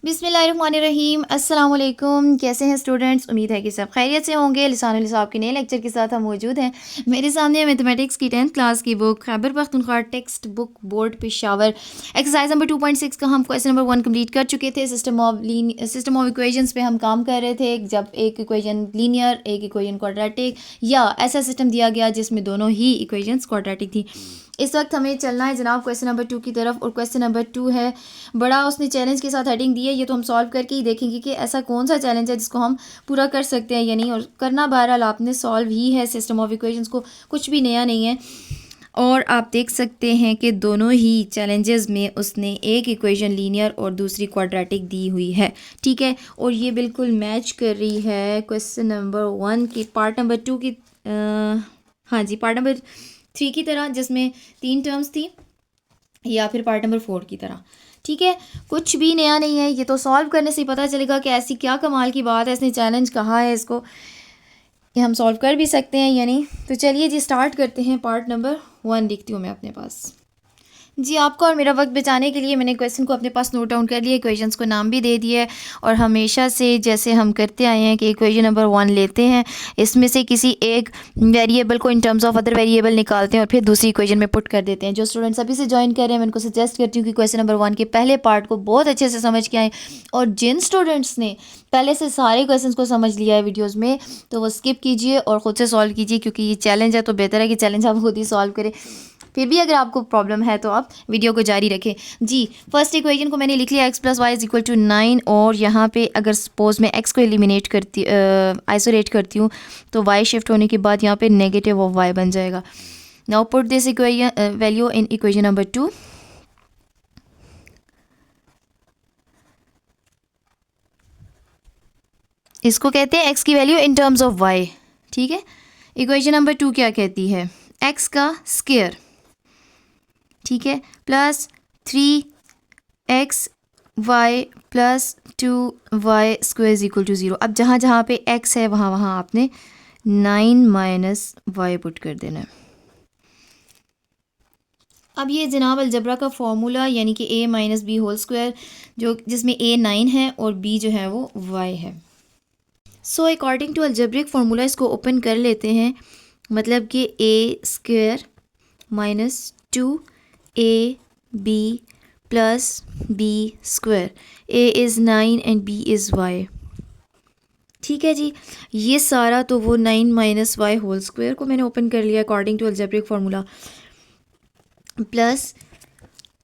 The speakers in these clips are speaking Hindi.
बिस्मिल्लाहिर्रहमानिर्रहीम। अस्सलाम वालेकुम। कैसे हैं स्टूडेंट्स? उम्मीद है कि सब खैरियत से होंगे। लिसानुल हिसाब के नए लेक्चर के साथ हम मौजूद हैं। मेरे सामने मैथमेटिक्स की 10th क्लास की book Khyber Pakhtunkhwa text book board Peshawar exercise number 2.6 का हम क्वेश्चन नंबर 1 कंप्लीट कर चुके थे। सिस्टम ऑफ इक्वेशंस पे हम काम कर रहे थे। जब एक इक्वेशन लीनियर, एक इक्वेशन क्वाड्रेटिक या ऐसा सिस्टम दिया गया जिसमें दोनों ही इक्वेशंस क्वाड्रेटिक थी। इस वक्त हमें चलना है जनाब क्वेश्चन नंबर 2 की तरफ। और क्वेश्चन नंबर 2 है बड़ा, उसने चैलेंज के साथ हेडिंग दी है। ये तो हम सॉल्व करके ही देखेंगे कि ऐसा कौन सा चैलेंज है जिसको हम पूरा कर सकते हैं या नहीं। और करना बहरहाल आपने सॉल्व ही है सिस्टम ऑफ इक्वेशंस को, कुछ भी नया नहीं है। और आप देख सकते हैं कि दोनों ही चैलेंजेस में उसने एक इक्वेशन लीनियर और दूसरी क्वाड्रेटिक दी हुई है। ठीक है, और ये बिल्कुल मैच कर रही है क्वेश्चन नंबर 1 की पार्ट नंबर 2 की हाँ जी, पार्ट नंबर 3 की तरह, जिसमें 3 टर्म्स थी, या फिर पार्ट नंबर 4 की तरह। ठीक है, कुछ भी नया नहीं है। ये तो सॉल्व करने से ही पता चलेगा कि ऐसी क्या कमाल की बात है, इसने चैलेंज कहा है इसको, कि हम सॉल्व कर भी सकते हैं या नहीं। तो चलिए जी स्टार्ट करते हैं। पार्ट नंबर 1 लिखती हूँ मैं अपने पास। जी, आपको और मेरा वक्त बचाने के लिए मैंने क्वेश्चन को अपने पास नोट डाउन कर लिया, इक्वेशंस को नाम भी दे दिया है। और हमेशा से जैसे हम करते आए हैं कि इक्वेशन नंबर 1 लेते हैं, इसमें से किसी एक वेरिएबल को in terms of other variable निकालते हैं और फिर दूसरी इक्वेशन में पुट कर देते हैं। जो स्टूडेंट्स अभी से ज्वाइन कर रहे हैं, मैं उनको सजेस्ट करती हूँ कि क्वेश्चन नंबर 1 के पहले पार्ट को बहुत अच्छे से समझ के आएँ। और जिन स्टूडेंट्स ने पहले से सारे क्वेश्चन को समझ लिया है वीडियोज़ में, तो वो स्किप कीजिए और ख़ुद से सॉल्व कीजिए, क्योंकि ये चैलेंज है तो बेहतर है कि चैलेंज आप खुद ही सॉल्व करें। फिर भी अगर आपको प्रॉब्लम है तो आप वीडियो को जारी रखें। जी, फर्स्ट इक्वेशन को मैंने लिख लिया, x + y = 9। और यहाँ पे अगर सपोज मैं x को एलिमिनेट करती आइसोलेट करती हूँ, तो y शिफ्ट होने के बाद यहाँ पे नेगेटिव ऑफ y बन जाएगा। Now put this equation value in equation number 2। इसको कहते हैं x की value in terms of y। ठीक है, इक्वेशन नंबर 2 क्या कहती है? x का स्क्वायर, ठीक है, plus 3x y plus 2y square equal to 0। अब जहाँ जहाँ पे x है वहाँ वहाँ आपने 9 - y पुट कर देना है। अब ये जनाब अलजबरा का फॉर्मूला, यानी कि a - b होल स्क्वायर, जो जिसमें a 9 है और b जो है वो y है। So according to algebraic formula इसको ओपन कर लेते हैं। मतलब कि a square minus 2ab plus b square, a is 9 and b is y। ठीक है जी, ये सारा तो वो 9 - y होल स्क्वायर को मैंने ओपन कर लिया according to algebraic formula, plus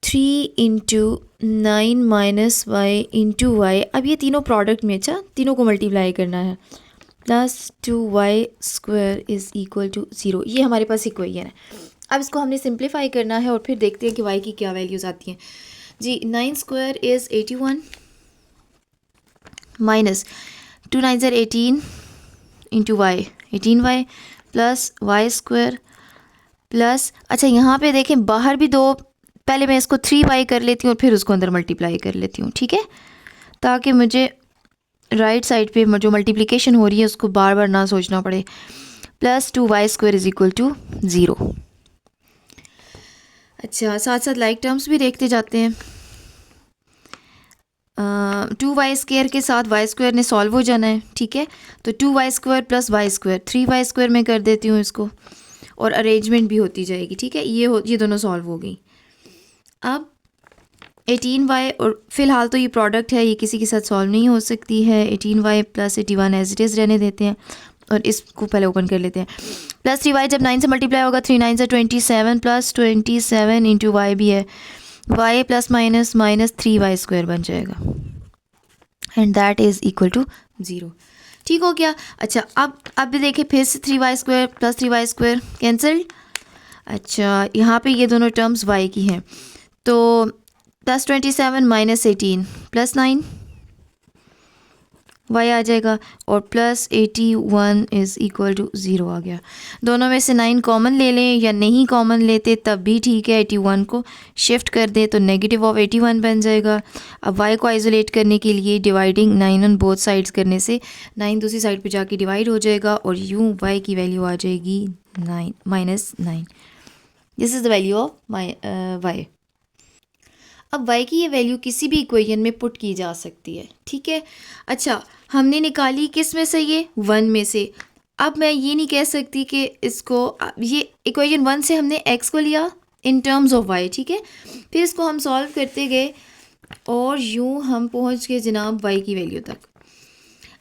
3 × 9 - y × y। अब ये तीनों प्रोडक्ट में, अच्छा तीनों को मल्टीप्लाई करना है, plus 2y square is equal to 0। ये हमारे पास इक्वेशन है। अब इसको हमने सिंप्लीफाई करना है और फिर देखते हैं कि y की क्या वैल्यूज़ आती हैं। जी, 9 square is 81 minus 2 9 = 18 × y 18y plus y square plus, अच्छा यहाँ पे देखें बाहर भी दो, पहले मैं इसको 3y कर लेती हूँ और फिर उसको अंदर मल्टीप्लाई कर लेती हूँ। ठीक है, ताकि मुझे राइट साइड पे जो मल्टीप्लिकेशन हो रही है उसको बार बार ना सोचना पड़े। Plus 2y square is equal to 0। अच्छा, साथ साथ लाइक टर्म्स भी देखते जाते हैं। 2y स्क्वायर के साथ y स्क्वायर ने सॉल्व हो जाना है। ठीक है, तो 2y square plus y square 3y square में कर देती हूँ इसको, और अरेंजमेंट भी होती जाएगी। ठीक है, ये दोनों सॉल्व हो गई। अब 18y, और फिलहाल तो ये प्रोडक्ट है, ये किसी के साथ सॉल्व नहीं हो सकती है। 18y plus 81 as it is रहने देते हैं और इसको पहले ओपन कर लेते हैं। प्लस 3y जब 9 से मल्टीप्लाई होगा, 3 9 = 27 प्लस 27 × y भी है, y plus minus minus 3y square बन जाएगा and that is equal to 0। ठीक हो गया। अच्छा, अब भी देखिए फिर से 3y square plus 3y square cancel. अच्छा, यहाँ पे ये दोनों टर्म्स y की हैं, तो प्लस 27 माइनस 18 प्लस 9 y आ जाएगा, और प्लस 81 इज़ इक्वल टू 0 आ गया। दोनों में से 9 कॉमन ले लें या नहीं कॉमन लेते तब भी ठीक है। 81 को शिफ्ट कर दे तो नेगेटिव ऑफ 81 बन जाएगा। अब y को आइसोलेट करने के लिए डिवाइडिंग 9 ऑन बोथ साइड्स करने से 9 दूसरी साइड पे जाके डिवाइड हो जाएगा, और यूँ y की वैल्यू आ जाएगी 9 - 9। This is the value of y। अब y की ये वैल्यू किसी भी इक्वेशन में पुट की जा सकती है, ठीक है। अच्छा, हमने निकाली किस में से, ये 1 में से। अब मैं ये नहीं कह सकती कि इसको, ये इक्वेशन 1 से हमने x को लिया इन टर्म्स ऑफ y, ठीक है। फिर इसको हम सॉल्व करते गए और यूँ हम पहुँच गए जनाब y की वैल्यू तक।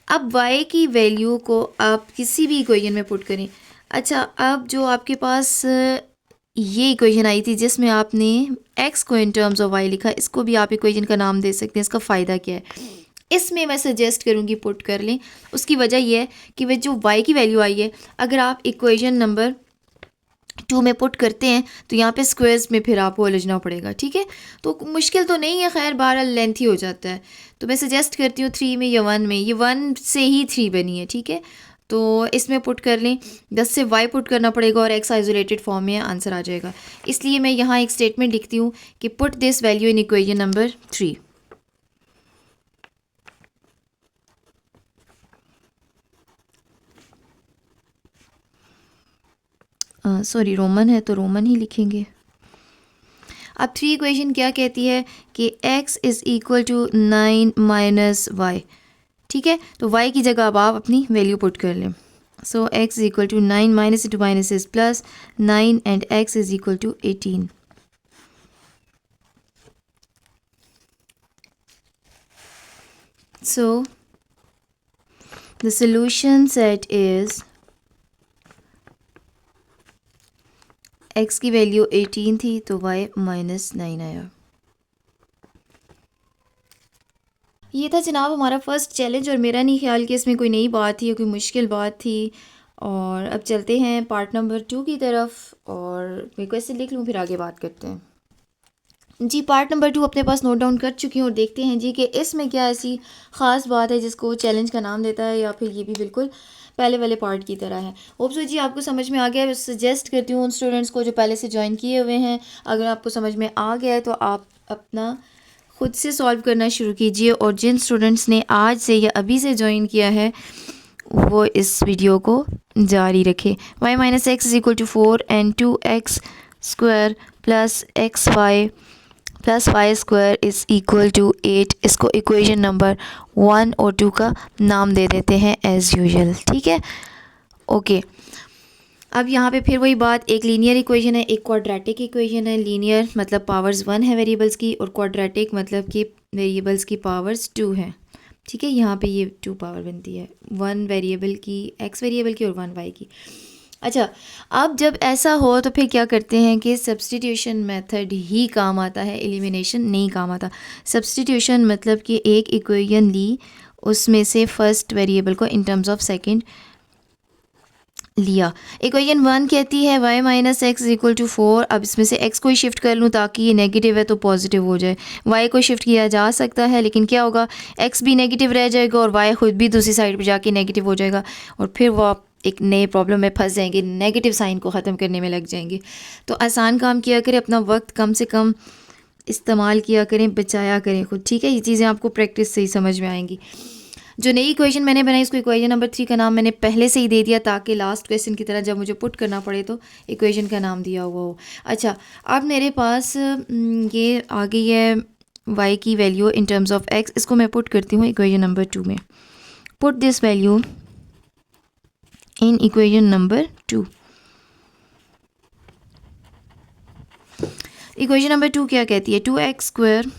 अब y की वैल्यू को आप किसी भी इक्वेशन में पुट करें। अच्छा, अब जो आपके पास ये इक्वेशन आई थी जिसमें आपने x को इन टर्म्स ऑफ y लिखा, इसको भी आप इक्वेशन का नाम दे सकते हैं। इसका फ़ायदा क्या है, इसमें मैं सजेस्ट करूँगी पुट कर लें। उसकी वजह यह है कि वह जो y की वैल्यू आई है, अगर आप इक्वेशन नंबर 2 में पुट करते हैं तो यहाँ पे स्क्वायर्स में फिर आपको उलझना पड़ेगा, ठीक है। तो मुश्किल तो नहीं है, खैर बहरहाल लेंथी हो जाता है। तो मैं सजेस्ट करती हूँ 3 में या 1 में, ये 1 से ही 3 बनी है, ठीक है। तो इसमें पुट कर लें, 10 से y पुट करना पड़ेगा और x आइसोलेटेड फॉर्म में आंसर आ जाएगा। इसलिए मैं यहाँ एक स्टेटमेंट लिखती हूँ कि put this value in equation number 3। Sorry, Roman है तो रोमन ही लिखेंगे। अब 3 इक्वेशन क्या कहती है कि x is equal to 9 minus y, ठीक है। तो y की जगह अब आप अपनी वैल्यू पुट कर लें। So x is equal to 9 minus into minus is plus 9 and x is equal to 18। So the solution set is x की वैल्यू 18 थी तो y माइनस 9 आया। ये था जनाब हमारा फर्स्ट चैलेंज, और मेरा नहीं ख्याल कि इसमें कोई नई बात थी या कोई मुश्किल बात थी। और अब चलते हैं पार्ट नंबर 2 की तरफ, और मैं क्वेश्चन लिख लूँ फिर आगे बात करते हैं। जी, पार्ट नंबर 2 अपने पास नोट डाउन कर चुकी हूँ और देखते हैं जी कि इसमें क्या ऐसी ख़ास बात है जिसको चैलेंज का नाम देता है, या फिर ये भी बिल्कुल पहले वाले पार्ट की तरह है। होप सो जी आपको समझ में आ गया है। सजेस्ट करती हूँ उन स्टूडेंट्स को जो पहले से ज्वाइन किए हुए हैं, अगर आपको समझ में आ गया है तो आप अपना खुद से सॉल्व करना शुरू कीजिए, और जिन स्टूडेंट्स ने आज से या अभी से ज्वाइन किया है वो इस वीडियो को जारी रखे। y minus x is equal to 4 and 2x square plus xy plus y square is equal to 8। इसको इक्वेशन नंबर 1 और 2 का नाम दे देते हैं एज़ यूजुअल, ठीक है। ओके, अब यहाँ पे फिर वही बात, एक लीनियर इक्वेशन है, एक क्वाड्रेटिक इक्वेशन है। लीनियर मतलब पावर्स 1 है वेरिएबल्स की, और क्वाड्रेटिक मतलब कि वेरिएबल्स की पावर्स 2 है, ठीक है। यहाँ पे ये 2 पावर बनती है, 1 वेरिएबल की, x वेरिएबल की, और 1 y की। अच्छा, अब जब ऐसा हो तो फिर क्या करते हैं कि सब्स्टिट्यूशन मेथड ही काम आता है, एलिमिनेशन नहीं काम आता। सब्स्टिट्यूशन मतलब कि एक इक्वेशन ली, उसमें से फर्स्ट वेरिएबल को इन टर्म्स ऑफ सेकंड लिया। इक्वेशन 1 कहती है y minus x equal to 4। अब इसमें से x को ही शिफ्ट कर लूँ ताकि ये नेगेटिव है तो पॉजिटिव हो जाए। y को शिफ्ट किया जा सकता है, लेकिन क्या होगा, x भी नेगेटिव रह जाएगा और y खुद भी दूसरी साइड पे जाके नेगेटिव हो जाएगा, और फिर वो आप एक नए प्रॉब्लम में फंस जाएंगे, नेगेटिव साइन को ख़त्म करने में लग जाएंगे। तो आसान काम किया करें, अपना वक्त कम से कम इस्तेमाल किया करें, बचाया करें खुद, ठीक है। ये चीज़ें आपको प्रैक्टिस से ही समझ में आएंगी। जो नई इक्वेशन मैंने बनाई, इसको इक्वेशन नंबर 3 का नाम मैंने पहले से ही दे दिया ताकि लास्ट क्वेश्चन की तरह जब मुझे पुट करना पड़े तो इक्वेशन का नाम दिया हुआ हो। अच्छा, अब मेरे पास ये आ गई है y की value in terms of x। इसको मैं पुट करती हूँ इक्वेशन नंबर 2 में। Put this value in equation number 2। Equation number 2 क्या कहती है, 2x square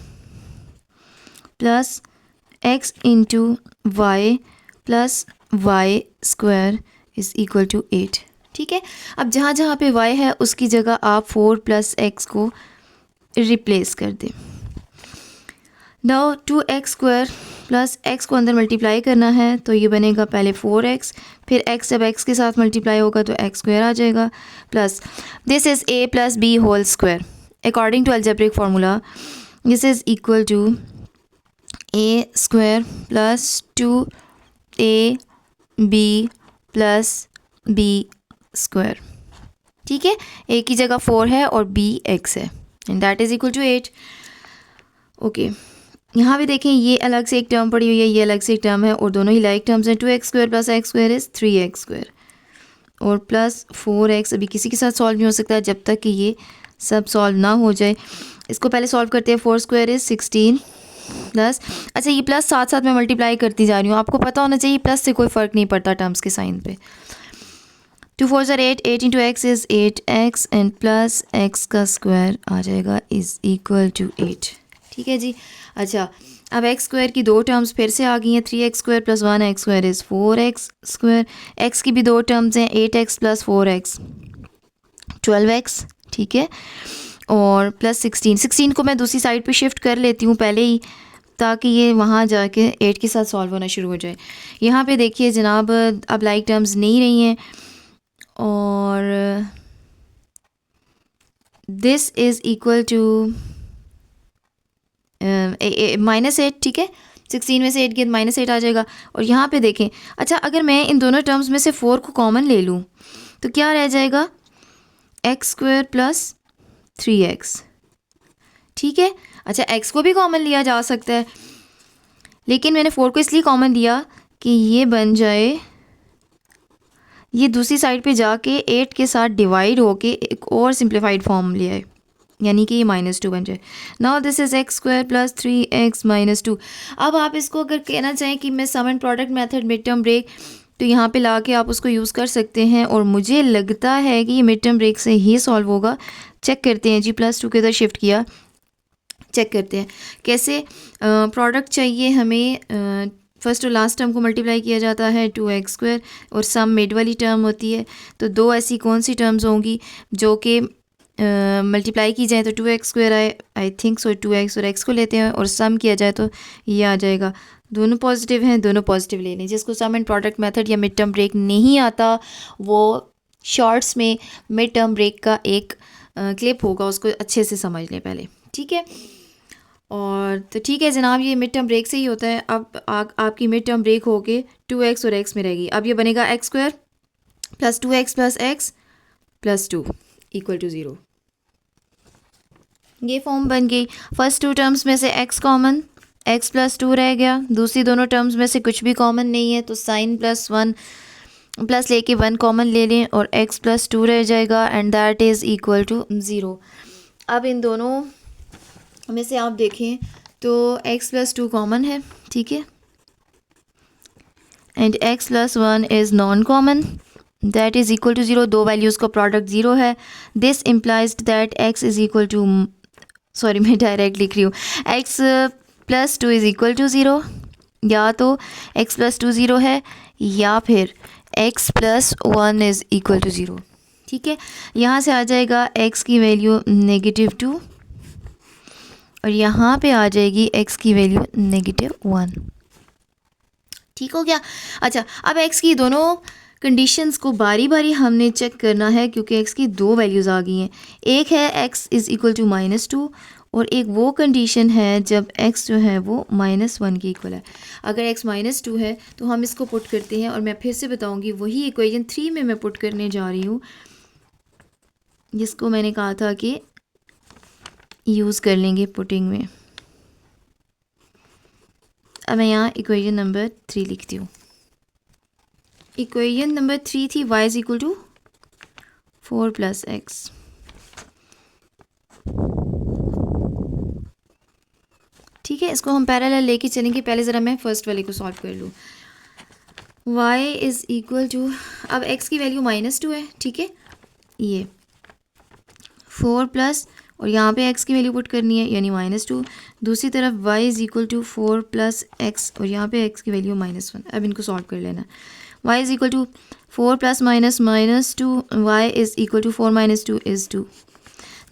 plus x into y plus y square is equal to 8, ठीक है। अब जहाँ जहाँ पे y है उसकी जगह आप 4 प्लस x को रिप्लेस कर दें। Now 2x square plus x को अंदर मल्टीप्लाई करना है तो ये बनेगा पहले 4x, फिर x जब x के साथ मल्टीप्लाई होगा तो x स्क्वायर आ जाएगा, plus this is a plus b whole square according to algebraic formula. This is equal to a square plus 2ab plus b square, ठीक है। a की जगह 4 है और b x है, and that is equal to 8। Okay, यहाँ भी देखें, ये अलग से एक टर्म पड़ी हुई है, ये अलग से एक टर्म है, और दोनों ही लाइक टर्म्स हैं। 2x square plus x square is 3x square, और प्लस 4x अभी किसी के साथ सॉल्व नहीं हो सकता जब तक कि ये सब सॉल्व ना हो जाए। इसको पहले सॉल्व करते हैं। 4 स्क्वायर इज़ 16 प्लस, अच्छा ये प्लस साथ साथ मैं मल्टीप्लाई करती जा रही हूँ, आपको पता होना चाहिए प्लस से कोई फ़र्क नहीं पड़ता टर्म्स के साइन पे। 2 4 ज़ार 8, 8 into x is 8x and plus x का स्क्वायर आ जाएगा इज़ इक्वल टू 8। ठीक है जी। अच्छा अब एक्स स्क्वायर की दो टर्म्स फिर से आ गई हैं, 3x square plus 1x square is 4x square. X की भी दो टर्म्स हैं, 8x प्लस 4x 12x। ठीक है, और प्लस 16 को मैं दूसरी साइड पे शिफ्ट कर लेती हूँ पहले ही, ताकि ये वहाँ जाके 8 के साथ सॉल्व होना शुरू हो जाए। यहाँ पे देखिए जनाब अब लाइक टर्म्स नहीं रही हैं, और दिस इज़ इक्वल टू -8। ठीक है, 16 में से 8 गया -8 आ जाएगा। और यहाँ पे देखें, अच्छा अगर मैं इन दोनों टर्म्स में से 4 को कॉमन ले लूँ तो क्या रह जाएगा, एक्स स्क्वायर प्लस 3x। ठीक है, अच्छा x को भी कॉमन लिया जा सकता है, लेकिन मैंने 4 को इसलिए कॉमन लिया कि ये बन जाए, ये दूसरी साइड पे जाके 8 के साथ डिवाइड होके एक और सिंप्लीफाइड फॉर्म ले आए, यानी कि ये -2 बन जाए। Now this is x square plus 3x -2। अब आप इसको अगर कहना चाहें कि मैं sum and product method mid term break, तो यहाँ पे ला के आप उसको यूज़ कर सकते हैं, और मुझे लगता है कि ये मिड टर्म ब्रेक से ही सॉल्व होगा। चेक करते हैं जी, +2 के इधर शिफ्ट किया, चेक करते हैं कैसे। प्रोडक्ट चाहिए हमें, फर्स्ट और लास्ट टर्म को मल्टीप्लाई किया जाता है 2x स्क्वायर, और सम मिड वाली टर्म होती है। तो दो ऐसी कौन सी टर्म्स होंगी जो कि मल्टीप्लाई की जाए तो 2x स्क्वायर आए, आई थिंक सो 2x और x को लेते हैं, और सम किया जाए तो ये आ जाएगा। दोनों पॉजिटिव हैं, दोनों पॉजिटिव ले लें। जिसको सम एंड प्रोडक्ट मेथड या मिड टर्म ब्रेक नहीं आता, वो शॉर्ट्स में मिड टर्म ब्रेक का एक क्लिप होगा, उसको अच्छे से समझ लें पहले। ठीक है, और तो ठीक है जनाब, ये मिड टर्म ब्रेक से ही होता है। अब आपकी मिड टर्म ब्रेक होके 2x और x में रहेगी। अब ये बनेगा x square plus 2x plus x plus 2 equal to 0। ये फॉर्म बन गई। फर्स्ट टू टर्म्स में से x कॉमन, x प्लस 2 रह गया। दूसरी दोनों टर्म्स में से कुछ भी कॉमन नहीं है, तो साइन प्लस 1 प्लस लेके 1 कॉमन ले लें, और x प्लस 2 रह जाएगा, and that is equal to 0। अब इन दोनों में से आप देखें तो x प्लस 2 कॉमन है, ठीक है, and x plus 1 is non common, that is equal to 0। दो वैल्यूज़ का प्रोडक्ट 0 है। This implies that x is equal to, sorry मैं डायरेक्ट लिख रही हूँ, x plus 2 is equal to 0। या तो x प्लस 2 0 है, या फिर x plus 1 is equal to 0। ठीक है, यहाँ से आ जाएगा x की वैल्यू -2, और यहाँ पे आ जाएगी x की वैल्यू -1। ठीक हो गया। अच्छा अब x की दोनों कंडीशंस को बारी बारी हमने चेक करना है, क्योंकि x की दो वैल्यूज़ आ गई हैं। एक है x इज़ इक्वल टू -2, और एक वो कंडीशन है जब x जो है वो -1 के इक्वल है। अगर x -2 है तो हम इसको पुट करते हैं, और मैं फिर से बताऊंगी, वही इक्वेशन 3 में मैं पुट करने जा रही हूँ, जिसको मैंने कहा था कि यूज़ कर लेंगे पुटिंग में। अब मैं यहाँ इक्वेशन नंबर 3 लिखती हूँ। इक्वेशन नंबर 3 थी y is equal to 4 + x। ठीक है, इसको हम पैरेलल लेके चलेंगे। पहले ज़रा मैं फर्स्ट वाले को सॉल्व कर लूँ। y इज़ इक्वल टू, अब x की वैल्यू -2 है, ठीक है, ये 4 प्लस, और यहाँ पे x की वैल्यू पुट करनी है, यानी -2। दूसरी तरफ y is equal to 4 + x, और यहाँ पे x की वैल्यू -1। अब इनको सॉल्व कर लेना। y is equal to 4 + -2, y is equal to 4 - 2 is 2।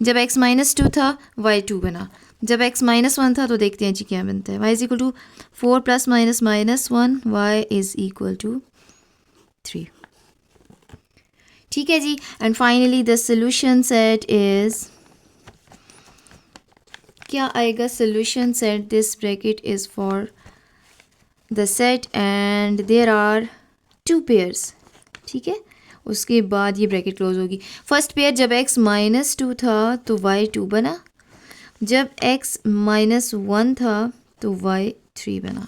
जब x -2 था y 2 बना, जब x -1 था तो देखते हैं जी क्या बनता है। y is equal to 4 + -1, y is equal to 3। ठीक है जी, and finally the solution set is, क्या आएगा solution set, this bracket is for the set and there are 2 pairs. ठीक है, उसके बाद ये ब्रैकेट क्लोज होगी। फर्स्ट पेयर जब x -2 था तो y 2 बना, जब x -1 था तो y 3 बना।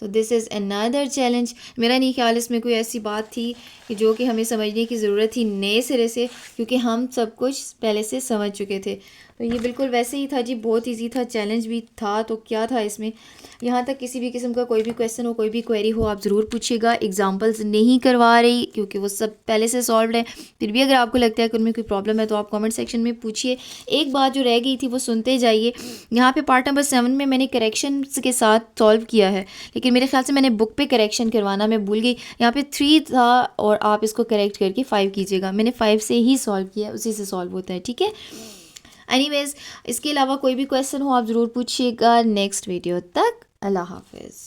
So this is another challenge. मेरा नहीं ख्याल इसमें कोई ऐसी बात थी कि जो कि हमें समझने की ज़रूरत थी नए सिरे से, क्योंकि हम सब कुछ पहले से समझ चुके थे। तो ये बिल्कुल वैसे ही था जी, बहुत इजी था, चैलेंज भी था। तो क्या था इसमें, यहाँ तक किसी भी किस्म का कोई भी क्वेश्चन हो, कोई भी क्वेरी हो, आप ज़रूर पूछिएगा। एग्जांपल्स नहीं करवा रही क्योंकि वो सब पहले से सॉल्व है। फिर भी अगर आपको लगता है कि उनमें कोई प्रॉब्लम है तो आप कमेंट सेक्शन में पूछिए। एक बात जो रह गई थी वो सुनते जाइए। यहाँ पे पार्ट नंबर 7 में मैंने करेक्शन के साथ सॉल्व किया है, लेकिन मेरे ख्याल से मैंने बुक पे करेक्शन करवाना मैं भूल गई। यहाँ पे 3 था और आप इसको करेक्ट करके 5 कीजिएगा। मैंने 5 से ही सॉल्व किया, उसी से सॉल्व होता है, ठीक है। एनीवेज, इसके अलावा कोई भी क्वेश्चन हो आप ज़रूर पूछिएगा। नेक्स्ट वीडियो तक अल्लाह हाफिज़।